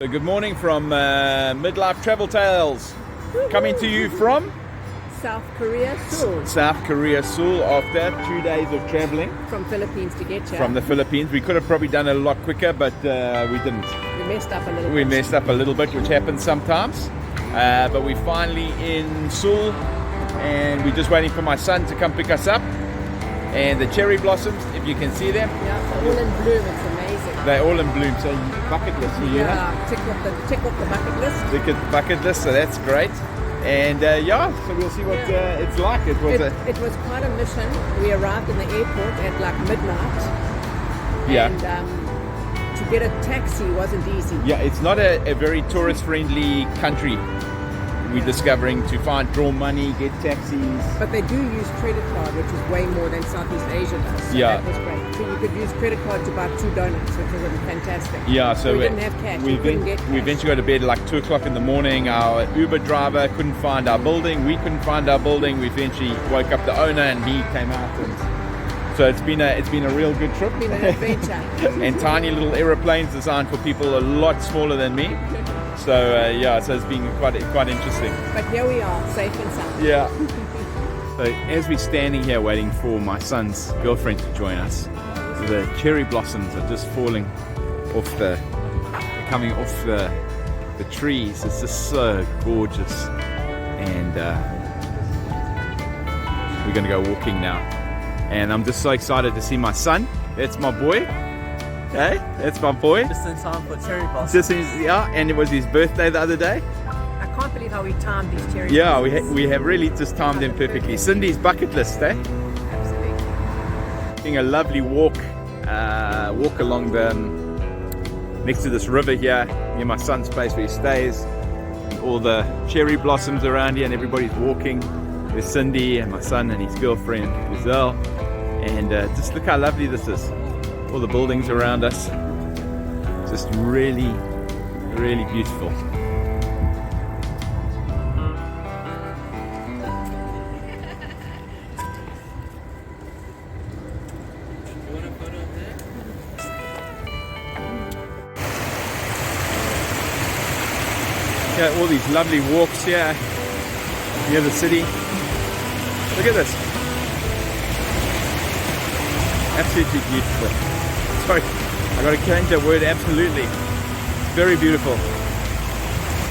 So good morning from Midlife Travel Tales, coming to you from South Korea, Seoul. South Korea, Seoul, after 2 days of traveling From Philippines to get here. from the Philippines. We could have probably done it a lot quicker, but we didn't. We messed up a little We bit. messed up a little bit, which happens sometimes. But we're finally in Seoul, and we're just waiting for my son to come pick us up. And the cherry blossoms, if you can see them, Yeah, all in bloom. It's amazing. they're all in bloom. So bucket list for you, huh? Yeah, tick off the bucket list. Look at bucket list, so that's great. And so we'll see what it's like. It was quite a mission. We arrived in the airport at like midnight. Yeah. And to get a taxi wasn't easy. Yeah, it's not a very tourist-friendly country. We're discovering to draw money, get taxis. But they do use credit card, which is way more than Southeast Asia does. So Yeah. that was great. So you could use credit card to buy 2 donuts, which was fantastic. Yeah, so we didn't have cash. We couldn't get cash. we eventually got to bed at like 2 o'clock in the morning. Our Uber driver couldn't find our building. We couldn't find our building. We eventually woke up the owner, and he came out. And so it's been a real good trip. It's been an adventure. And tiny little aeroplanes designed for people a lot smaller than me. So so it's been quite interesting. But here we are, safe and sound. Yeah. So as we're standing here waiting for my son's girlfriend to join us, the cherry blossoms are just falling off coming off the trees. It's just so gorgeous. And we're gonna go walking now. And I'm just so excited to see my son. That's my boy. Hey, that's my boy. Just in time for cherry blossom. And it was his birthday the other day. I can't believe how we timed these cherry Yeah, blossoms. we have really just timed them perfectly. Cindy's bucket list, eh? Absolutely. Taking a lovely walk along the next to this river here near my son's place where he stays. And all the cherry blossoms around here, and everybody's walking. There's Cindy and my son and his girlfriend Giselle. And just look how lovely this is. All the buildings around us. Just really, really beautiful. Yeah, all these lovely walks here near the city. Look at this. Absolutely beautiful. Sorry, I got to change that word. Absolutely. Very beautiful.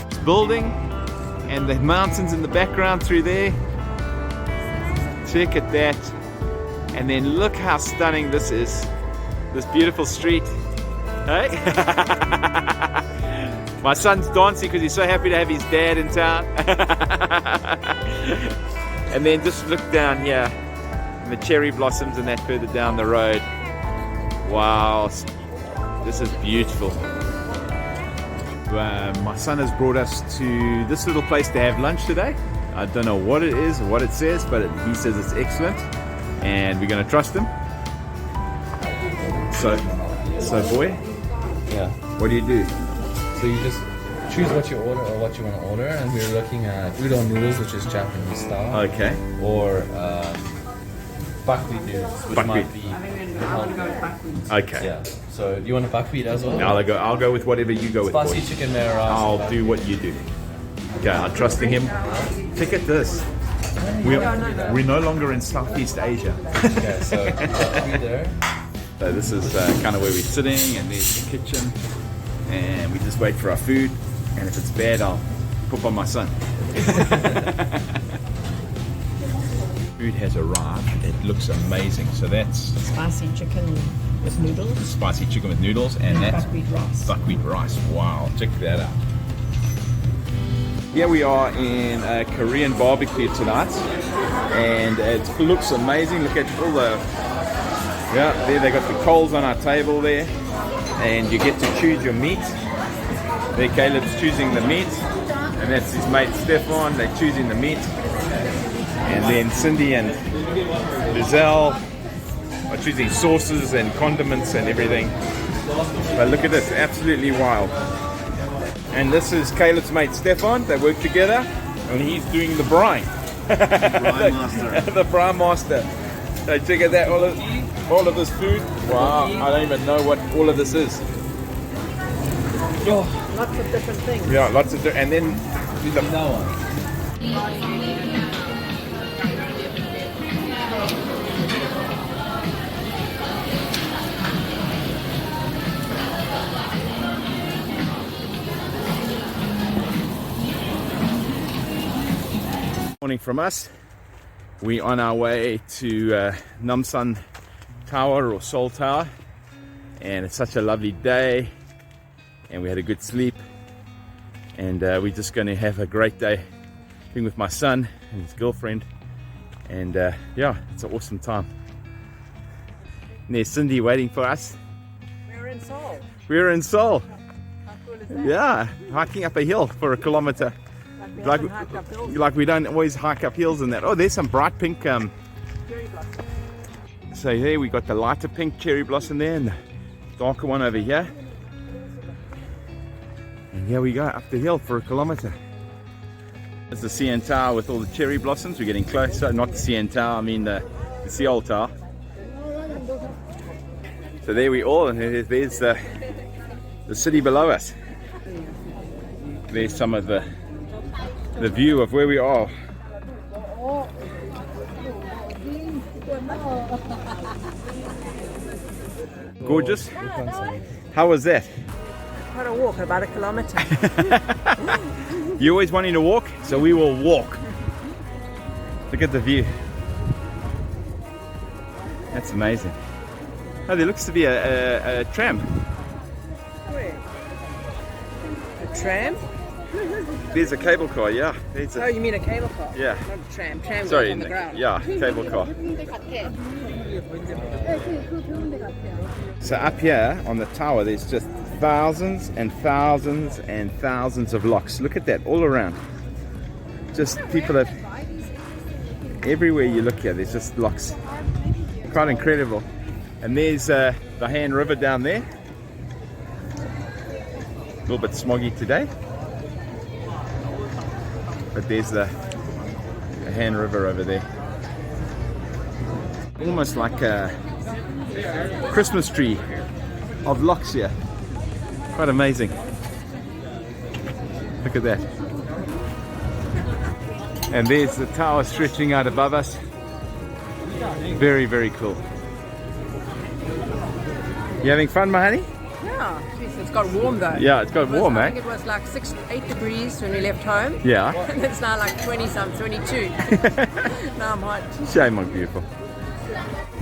This building and the mountains in the background through there. Check at that. And then look how stunning this is. This beautiful street. Hey? My son's dancing because he's so happy to have his dad in town. And then just look down here. And the cherry blossoms and that further down the road. Wow, this is beautiful. My son has brought us to this little place to have lunch today. I don't know what it is or what it says, but he says it's excellent, and we're going to trust him. So boy, Yeah. what do you do? So you just choose what you order or what you want to order, and we're looking at udon noodles, which is Japanese style, Okay. or buckwheat noodles, which Buckwheat. might be I'll go with buckwheat. Okay. yeah. So do you want a buckwheat as well? I'll go with whatever you go with, boy. Spicy chicken mayo rice. I'll do what you do. Okay, I'm trusting him. Look at this. We're no longer in Southeast Asia. Okay, so buckwheat there. So this is kind of where we're sitting, and there's the kitchen, and we just wait for our food. And if it's bad, I'll poop on my son. Food has arrived. It looks amazing. So that's Spicy chicken with noodles. spicy chicken with noodles, and that's Buckwheat rice. buckwheat rice. Wow, check that out. Here we are in a Korean barbecue tonight, and it looks amazing. Look at all there they got the coals on our table there, and you get to choose your meat. There Caleb's choosing the meat, and that's his mate Stefan, they're choosing the meat. And then Cindy and Giselle are choosing sauces and condiments and everything. But look at this, absolutely wild. And this is Caleb's mate Stefan. They work together, and he's doing the brine. The brine master. So check out that, all of this food. Wow, I don't even know what all of this is. Oh, Lots of different things. Yeah, lots of, and then That one. morning from us. We're on our way to Seoul Tower or Seoul Tower, and it's such a lovely day, and we had a good sleep, and we're just going to have a great day being with my son and his girlfriend, and yeah, it's an awesome time. And there's Cindy waiting for us. We're in Seoul. We're in Seoul. How cool is that? Yeah, hiking up a hill for a kilometer. Like we haven't hiked up hills. Like we don't always hike up hills and that. Oh, there's some bright pink. Cherry blossom. So here we got the lighter pink cherry blossom there and the darker one over here. And here we go up the hill for a kilometer. There's the CN Tower with all the cherry blossoms. We're getting closer. Not the CN Tower, I mean the Seoul Tower. So there we are, and there's the city below us. There's some of the view of where we are. Gorgeous. How was that? Quite a walk, about a kilometer. You always wanting to walk, so we will walk. Look at the view. That's amazing. Oh, there looks to be a tram. Where? A tram? There's a cable car, yeah. There's Oh, a, you mean a cable car? Yeah. Not a tram. Tram goes sorry, on the ground. yeah, cable car. So up here on the tower, there's just thousands and thousands and thousands of locks. Look at that, all around. Just people have, everywhere you look here, there's just locks. Quite incredible. And there's the Han River down there. A little bit smoggy today. But there's the Han River over there. Almost like a Christmas tree of locks here. Quite amazing. Look at that. And there's the tower stretching out above us. Very, very cool. You having fun, my honey? Yeah. Jeez, it's got warm though. Yeah, it's got warm, I eh? think it was like 8 degrees when we left home. Yeah. And it's now like 20-some, 22. Now I'm hot. Shame, my beautiful.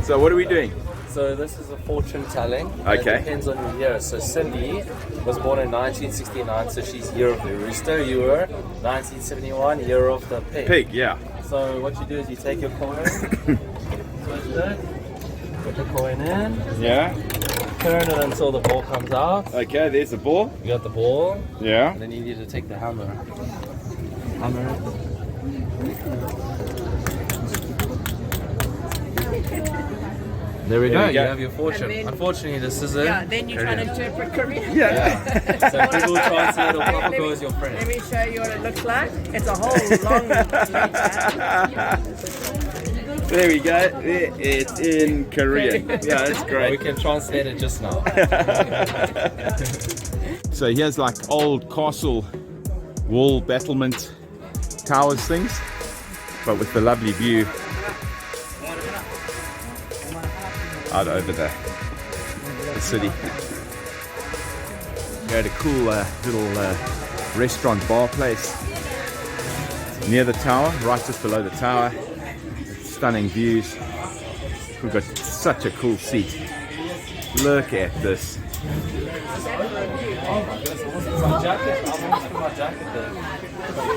So what are we doing? So this is a fortune telling. Okay. It depends on your year. So Cindy was born in 1969, so she's year of the rooster. You were 1971, year of the pig. Pig, yeah. So what you do is you take your coin, twist it, put the coin in, Yeah. turn it until the ball comes out. Okay, there's the ball. You got the ball, Yeah. and then you need to take the hammer. Hammer it. There we There go. we go. You have your fortune. And then- Unfortunately, this isn't. Yeah, then you try to interpret Korean. Yeah. So people translate or Let proper me- go as your friend. Let me show you what it looks like. It's a whole long letter. There we go. It's in Korean. Yeah, that's We great. can translate it just now. So here's like old castle wall battlement towers things, but with the lovely view out over the city. You had a cool little restaurant bar place near the tower, right just below the tower. Stunning views. We've got such a cool seat. Look at this.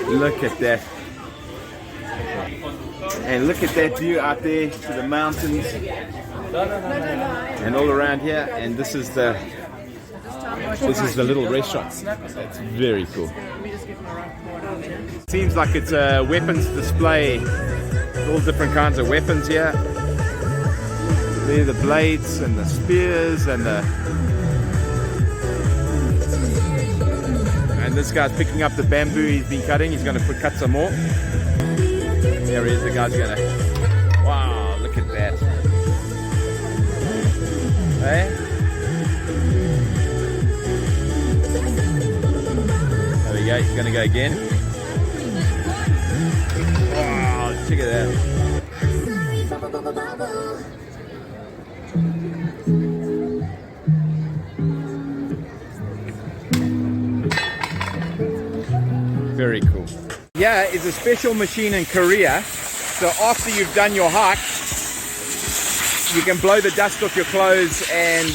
Look at that. And look at that view out there to the mountains and all around here. And this is the little restaurant. It's very cool. Seems like it's a weapons display. All different kinds of weapons here. There are the blades and the spears and this guy's picking up the bamboo he's been cutting. He's going to cut some more. There he is. The guy's going to. Wow! Look at that. Hey. go, he's gonna go again. Wow, check it out. Very cool. Yeah, it's a special machine in Korea. So after you've done your hike, you can blow the dust off your clothes and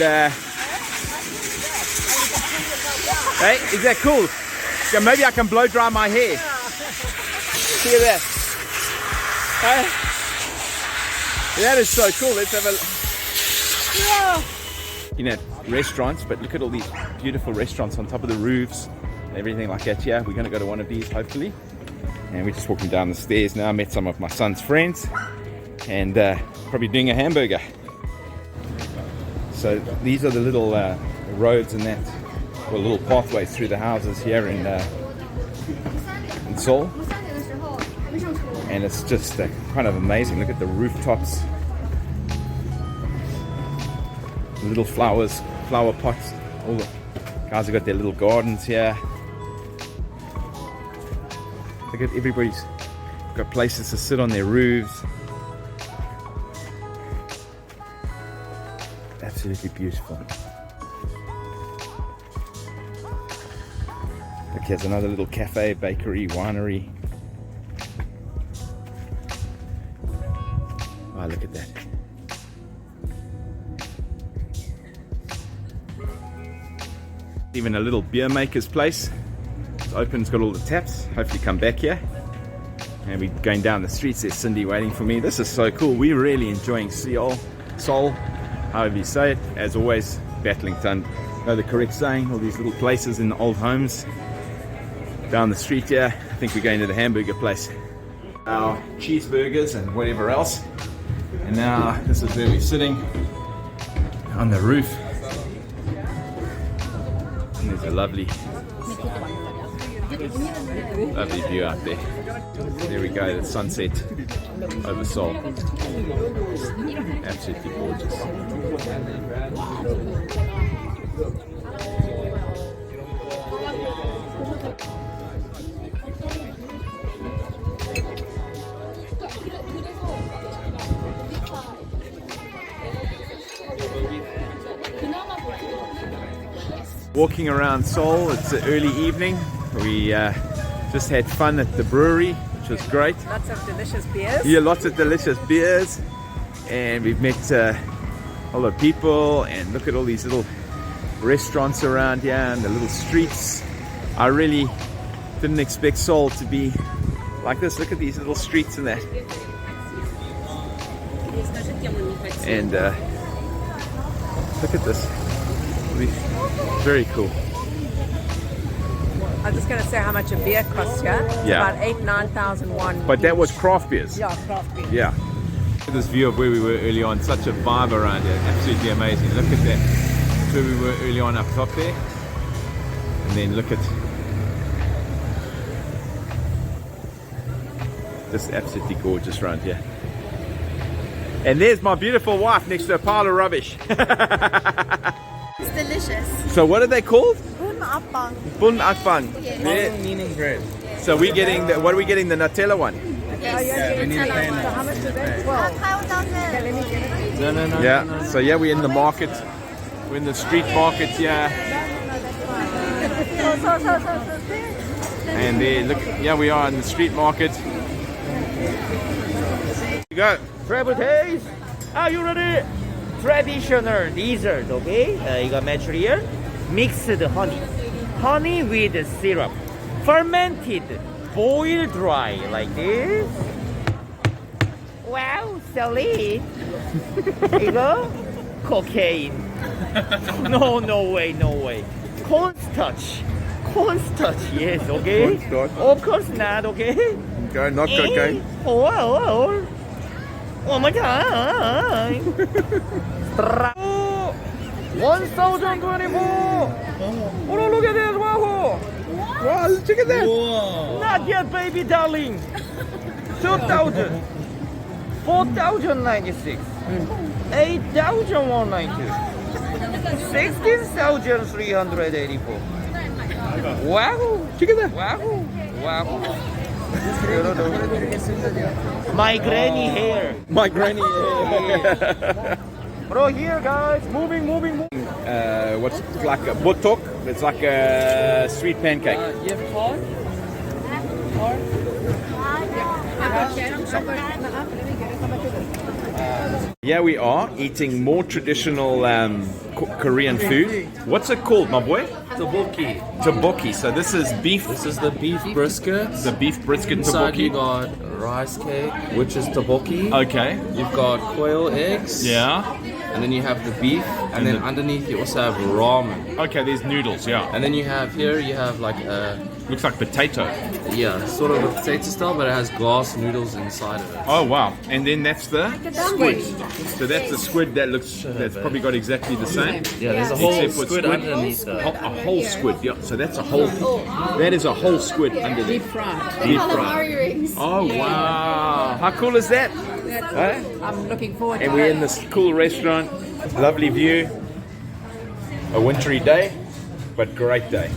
hey, is that cool? So maybe I can blow dry my hair. Look at that. Hey? That is so cool. Let's have a you know, restaurants, but look at all these beautiful restaurants on top of the roofs and everything like that. Yeah, we're gonna go to one of these hopefully. And we're just walking down the stairs now. I met some of my son's friends and probably doing a hamburger. So these are the little roads and that, or little pathways through the houses here in Seoul. And it's just kind of amazing. Look at the rooftops. Little flowers, flower pots. All the guys have got their little gardens here. Look at everybody's got places to sit on their roofs. Absolutely beautiful. Look, here's another little cafe, bakery, winery. Wow, look at that. Even a little beer maker's place. It's open, it's got all the taps. Hopefully come back here. And we're going down the streets. There's Cindy waiting for me. This is so cool. We're really enjoying Seoul, however you say it. As always, battling to know the correct saying. All these little places in the old homes. Down the street here, I think we're going to the hamburger place. Our cheeseburgers and whatever else. And now this is where we're sitting on the roof. And there's a lovely view out there. There we go, the sunset over Seoul. Absolutely gorgeous. Walking around Seoul, it's an early evening. We just had fun at the brewery, which was great. Lots of delicious beers. Yeah, lots of delicious beers. And we've met a lot of people, and look at all these little restaurants around here and the little streets. I really didn't expect Seoul to be like this. Look at these little streets and that. And look at this. Very cool. I'm just going to say how much a beer costs here. It's about 8,000–9,000 won. But that was craft beers. Yeah, craft beers. Yeah. Look at this view of where we were early on. Such a vibe around here. Absolutely amazing. Look at that. That's where we were early on up top there. And then look at this, absolutely gorgeous around here. And there's my beautiful wife next to a pile of rubbish. It's delicious. So what are they called? Bun appang. Bun akbang. Yes. Yeah. Meaning bread. So we're getting the, what are we getting? The Nutella one. Yes. we need Nutella plain one. So how much is that? 12. No. Yeah. So yeah, we're in the market. We're in the street market here. And there, look, yeah, we are in the street market. You go. Travel taste. Are you ready? Traditional dessert, okay? You got material. Mixed honey. Honey with syrup. Fermented. Boiled dry like this. Wow, solid. 이거 cocaine. No way. Cornstarch. Yes, okay? Cornstarch. Of course not, okay? Go, not cocaine. Oh. One more time. 1024. Oh, look at this. Wow. Wow, check at that. Not yet, baby darling. 2,000. 4,096. 8,192. 16,384. Wow. Check it out. Wow. Wow. My granny hair. My granny. Bro, here guys. Moving. What's it's like a botok? It's like a sweet pancake. You have corn? Here we are eating more traditional Korean food. What's it called, my boy? Tteokbokki. Tteokbokki. So this is beef. This is the beef brisket. The beef brisket Inside you tteokbokki. got rice cake, which is tteokbokki. Okay. You've got quail eggs. Yeah. And then you have the beef, and then underneath you also have ramen. Okay. There's noodles. Yeah. And then you have like a Looks like potato. sort of a potato style, but it has glass noodles inside of it. Oh wow! And then that's the squid. So that's the squid that looks. That's probably got exactly the same. Yeah, there's a whole Except for squid underneath A that. whole squid. Yeah. So that's a whole. That is a whole squid under there. Deep fried. Deep Calamari fried. rings. Oh wow! How cool is that? Huh? I'm looking forward to And we're it. in this cool restaurant. Lovely view. A wintry day, but great day.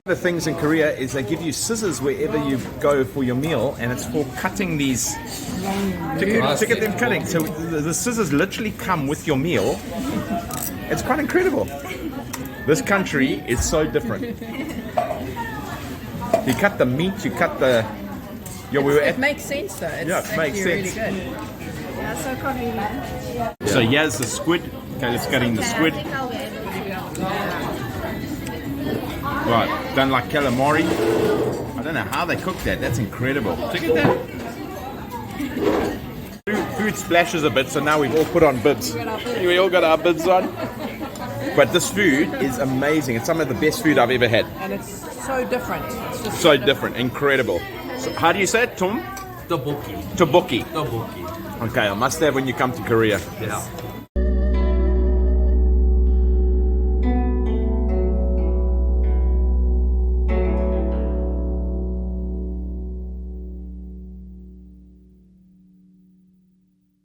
One of the things in Korea is they give you scissors wherever you go for your meal, and it's for cutting these. Look at them cutting. So the scissors literally come with your meal. It's quite incredible. This country is so different. You cut the meat, you cut the. Yeah, we were It at. makes sense though. It's Yeah, it makes actually sense. really good. Yeah, so convenient. So here's the squid. Okay, let's cut in the squid. Right, done like calamari. I don't know how they cook that. That's incredible. Look at that. Food splashes a bit, so now we've all put on bibs. We all got our bibs on. But this food is amazing. It's some of the best food I've ever had. And it's so different. It's just So different, incredible. So how do you say it, Tom? Tteokbokki. Tteokbokki. Tteokbokki. Okay, I must have when you come to Korea. Yeah.